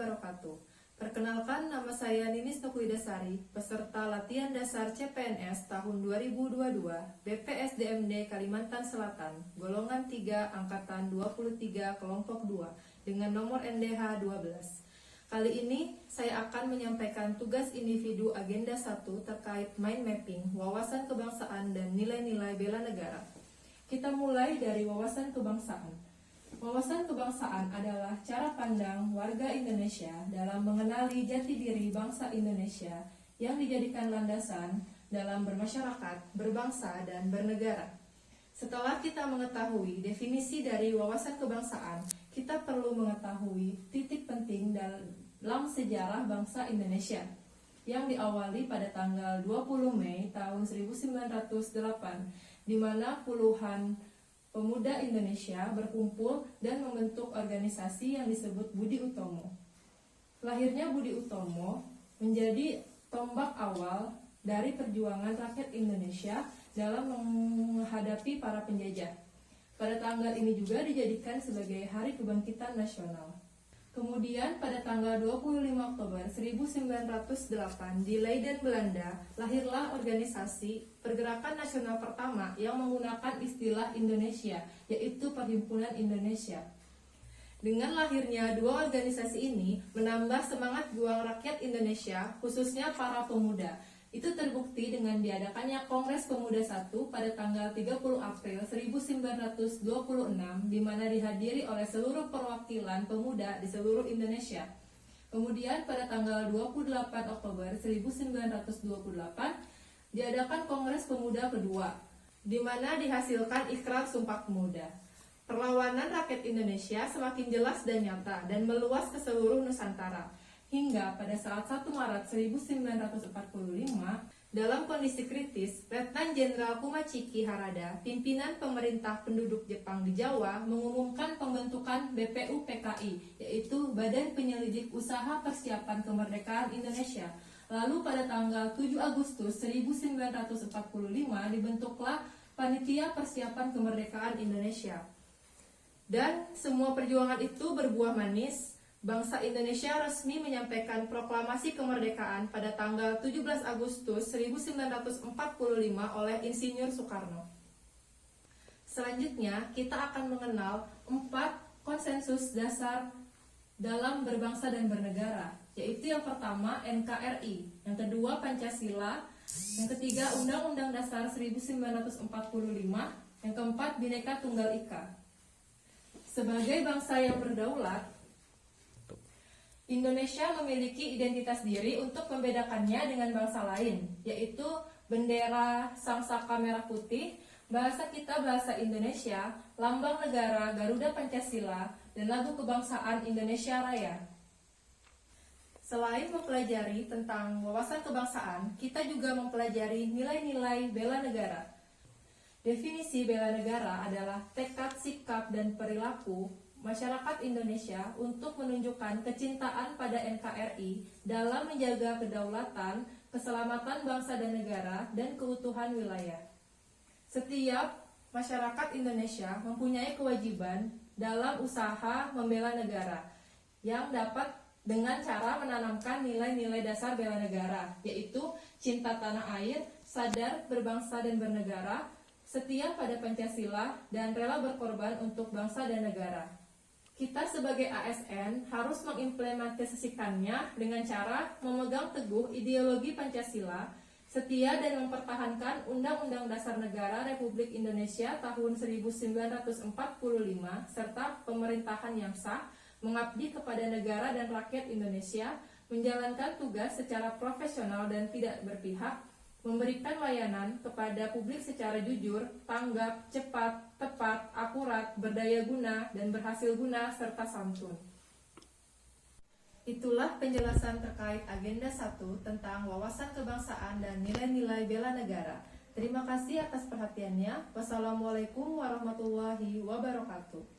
wabarakatuh. Perkenalkan, nama saya Ninis Nokuidasari, peserta latihan dasar CPNS tahun 2022 BPSDMD Kalimantan Selatan, golongan 3 angkatan 23 kelompok 2 dengan nomor NDH 12. Kali ini saya akan menyampaikan tugas individu agenda 1 terkait mind mapping, wawasan kebangsaan dan nilai-nilai bela negara. Kita mulai dari wawasan kebangsaan. Wawasan kebangsaan adalah cara pandang warga Indonesia dalam mengenali jati diri bangsa Indonesia yang dijadikan landasan dalam bermasyarakat, berbangsa, dan bernegara. Setelah kita mengetahui definisi dari wawasan kebangsaan, kita perlu mengetahui titik penting dalam sejarah bangsa Indonesia yang diawali pada tanggal 20 Mei tahun 1908, di mana puluhan pemuda Indonesia berkumpul dan membentuk organisasi yang disebut Budi Utomo. Lahirnya Budi Utomo menjadi tombak awal dari perjuangan rakyat Indonesia dalam menghadapi para penjajah. Pada tanggal ini juga dijadikan sebagai Hari Kebangkitan Nasional. Kemudian pada tanggal 25 Oktober 1908 di Leiden, Belanda, lahirlah organisasi pergerakan nasional pertama yang menggunakan istilah Indonesia, yaitu Perhimpunan Indonesia. Dengan lahirnya dua organisasi ini menambah semangat juang rakyat Indonesia, khususnya para pemuda. Itu terbukti dengan diadakannya Kongres Pemuda I pada tanggal 30 April 1926, di mana dihadiri oleh seluruh perwakilan pemuda di seluruh Indonesia. Kemudian pada tanggal 28 Oktober 1928 diadakan Kongres Pemuda kedua, di mana dihasilkan Ikrar Sumpah Pemuda. Perlawanan rakyat Indonesia semakin jelas dan nyata dan meluas ke seluruh Nusantara. Hingga pada saat 1 Maret 1945, dalam kondisi kritis, Letnan Jenderal Kumachiki Harada, pimpinan pemerintah penduduk Jepang di Jawa, mengumumkan pembentukan BPUPKI, yaitu Badan Penyelidik Usaha Persiapan Kemerdekaan Indonesia. Lalu pada tanggal 7 Agustus 1945 dibentuklah Panitia Persiapan Kemerdekaan Indonesia. Dan semua perjuangan itu berbuah manis. Bangsa Indonesia resmi menyampaikan proklamasi kemerdekaan pada tanggal 17 Agustus 1945 oleh Insinyur Soekarno. Selanjutnya, kita akan mengenal 4 konsensus dasar dalam berbangsa dan bernegara, yaitu yang pertama NKRI, yang kedua Pancasila, yang ketiga Undang-Undang Dasar 1945, yang keempat Bhinneka Tunggal Ika. Sebagai bangsa yang berdaulat, Indonesia memiliki identitas diri untuk membedakannya dengan bangsa lain, yaitu bendera Sang Saka Merah Putih, bahasa kita bahasa Indonesia, lambang negara Garuda Pancasila, dan lagu kebangsaan Indonesia Raya. Selain mempelajari tentang wawasan kebangsaan, kita juga mempelajari nilai-nilai bela negara. Definisi bela negara adalah tekad, sikap, dan perilaku masyarakat Indonesia untuk menunjukkan kecintaan pada NKRI dalam menjaga kedaulatan, keselamatan bangsa dan negara, dan keutuhan wilayah. Setiap masyarakat Indonesia mempunyai kewajiban dalam usaha membela negara yang dapat dengan cara menanamkan nilai-nilai dasar bela negara, yaitu cinta tanah air, sadar berbangsa dan bernegara, setia pada Pancasila, dan rela berkorban untuk bangsa dan negara. Kita sebagai ASN harus mengimplementasikannya dengan cara memegang teguh ideologi Pancasila, setia dan mempertahankan Undang-Undang Dasar Negara Republik Indonesia tahun 1945, serta pemerintahan yang sah, mengabdi kepada negara dan rakyat Indonesia, menjalankan tugas secara profesional dan tidak berpihak, memberikan layanan kepada publik secara jujur, tanggap, cepat, tepat, akurat, berdaya guna, dan berhasil guna, serta santun. Itulah penjelasan terkait agenda 1 tentang wawasan kebangsaan dan nilai-nilai bela negara. Terima kasih atas perhatiannya. Wassalamualaikum warahmatullahi wabarakatuh.